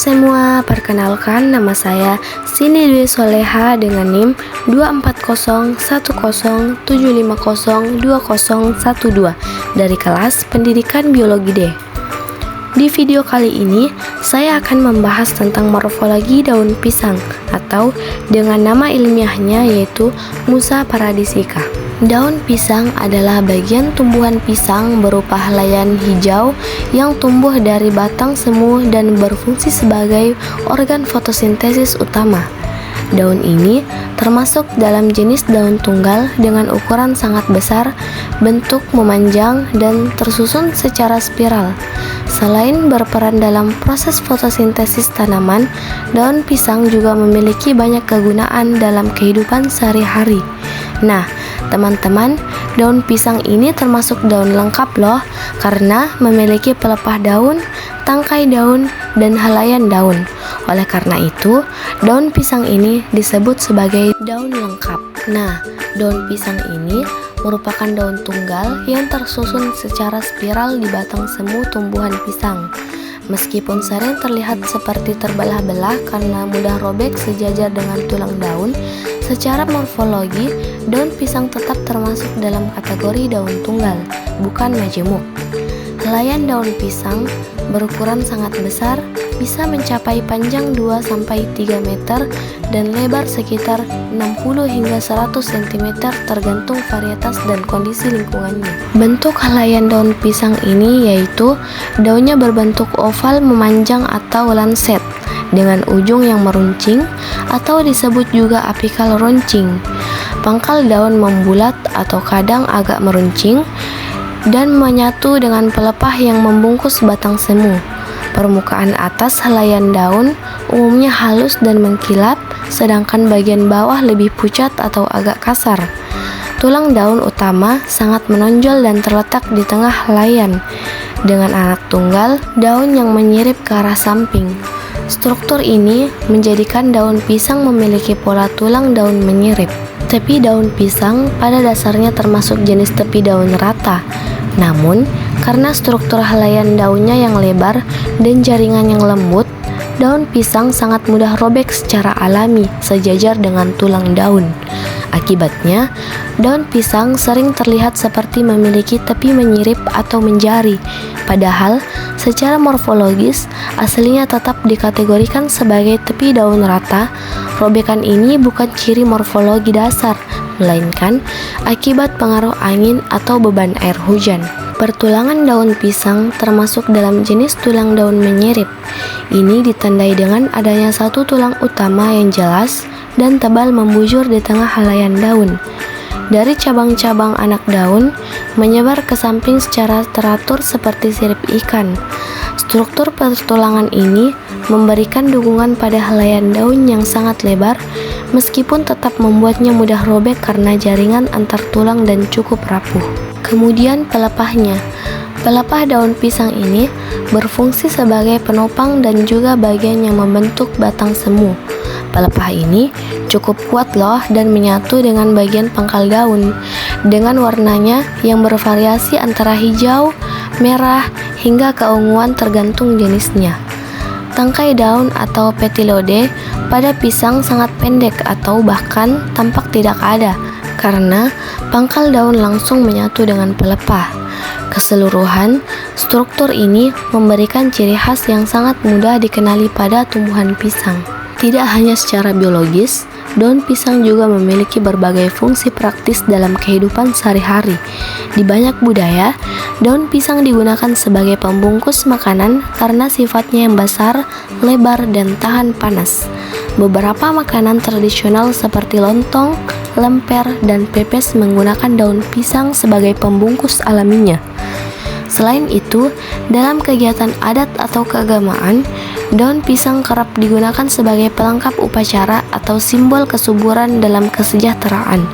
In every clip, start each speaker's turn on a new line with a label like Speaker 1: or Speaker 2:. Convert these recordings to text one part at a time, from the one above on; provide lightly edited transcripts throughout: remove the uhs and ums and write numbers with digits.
Speaker 1: semua, perkenalkan nama saya Sini Dwi Soleha dengan NIM 2401075020112 dari kelas Pendidikan Biologi D. Di video kali ini, saya akan membahas tentang morfologi daun pisang atau dengan nama ilmiahnya yaitu Musa paradisica. Daun pisang adalah bagian tumbuhan pisang berupa helaian hijau yang tumbuh dari batang semu dan berfungsi sebagai organ fotosintesis utama. Daun ini termasuk dalam jenis daun tunggal dengan ukuran sangat besar, bentuk memanjang, dan tersusun secara spiral. Selain berperan dalam proses fotosintesis tanaman, daun pisang juga memiliki banyak kegunaan dalam kehidupan sehari-hari. Nah, teman-teman, daun pisang ini termasuk daun lengkap loh, karena memiliki pelepah daun, tangkai daun, dan helaian daun. Oleh karena itu, daun pisang ini disebut sebagai daun lengkap. Nah, daun pisang ini merupakan daun tunggal yang tersusun secara spiral di batang semu tumbuhan pisang. Meskipun sering terlihat seperti terbelah-belah karena mudah robek sejajar dengan tulang daun, secara morfologi, daun pisang tetap termasuk dalam kategori daun tunggal, bukan majemuk. Helaian daun pisang berukuran sangat besar, bisa mencapai panjang 2-3 meter dan lebar sekitar 60 hingga 100 cm tergantung varietas dan kondisi lingkungannya. Bentuk helaian daun pisang ini yaitu daunnya berbentuk oval memanjang atau lancet dengan ujung yang meruncing atau disebut juga apikal runcing. Pangkal daun membulat atau kadang agak meruncing dan menyatu dengan pelepah yang membungkus batang semu. Permukaan atas helaian daun umumnya halus dan mengkilap, sedangkan bagian bawah lebih pucat atau agak kasar. Tulang daun utama sangat menonjol dan terletak di tengah helaian, dengan anak tunggal daun yang menyirip ke arah samping. Struktur ini menjadikan daun pisang memiliki pola tulang daun menyirip. Tepi daun pisang pada dasarnya termasuk jenis tepi daun rata. Namun, karena struktur helaian daunnya yang lebar dan jaringan yang lembut, daun pisang sangat mudah robek secara alami sejajar dengan tulang daun. Akibatnya, daun pisang sering terlihat seperti memiliki tepi menyirip atau menjari, padahal secara morfologis aslinya tetap dikategorikan sebagai tepi daun rata. Robekan ini bukan ciri morfologi dasar, melainkan akibat pengaruh angin atau beban air hujan. Pertulangan daun pisang termasuk dalam jenis tulang daun menyirip. Ini ditandai dengan adanya satu tulang utama yang jelas dan tebal membujur di tengah helaian daun. Dari cabang-cabang anak daun menyebar ke samping secara teratur seperti sirip ikan. Struktur pertulangan ini memberikan dukungan pada helaian daun yang sangat lebar, meskipun tetap membuatnya mudah robek karena jaringan antar tulang dan cukup rapuh. Kemudian pelepahnya. Pelepah daun pisang ini berfungsi sebagai penopang dan juga bagian yang membentuk batang semu. Pelepah ini cukup kuat loh dan menyatu dengan bagian pangkal daun dengan warnanya yang bervariasi antara hijau, merah, hingga keunguan tergantung jenisnya. Tangkai daun atau petilode pada pisang sangat pendek atau bahkan tampak tidak ada karena pangkal daun langsung menyatu dengan pelepah. Keseluruhan, struktur ini memberikan ciri khas yang sangat mudah dikenali pada tumbuhan pisang. Tidak hanya secara biologis, daun pisang juga memiliki berbagai fungsi praktis dalam kehidupan sehari-hari. Di banyak budaya, daun pisang digunakan sebagai pembungkus makanan karena sifatnya yang besar, lebar, dan tahan panas. Beberapa makanan tradisional seperti lontong, lemper, dan pepes menggunakan daun pisang sebagai pembungkus alaminya. Selain itu, dalam kegiatan adat atau keagamaan, daun pisang kerap digunakan sebagai pelengkap upacara atau simbol kesuburan dalam kesejahteraan.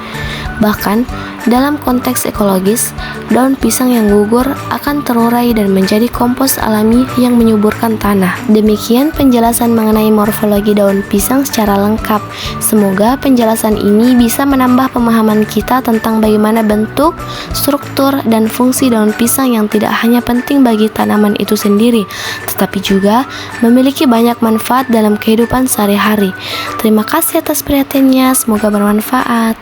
Speaker 1: Bahkan, dalam konteks ekologis, daun pisang yang gugur akan terurai dan menjadi kompos alami yang menyuburkan tanah. Demikian penjelasan mengenai morfologi daun pisang secara lengkap. Semoga penjelasan ini bisa menambah pemahaman kita tentang bagaimana bentuk, struktur, dan fungsi daun pisang yang tidak hanya penting bagi tanaman itu sendiri, tetapi juga memiliki banyak manfaat dalam kehidupan sehari-hari. Terima kasih atas perhatiannya, semoga bermanfaat.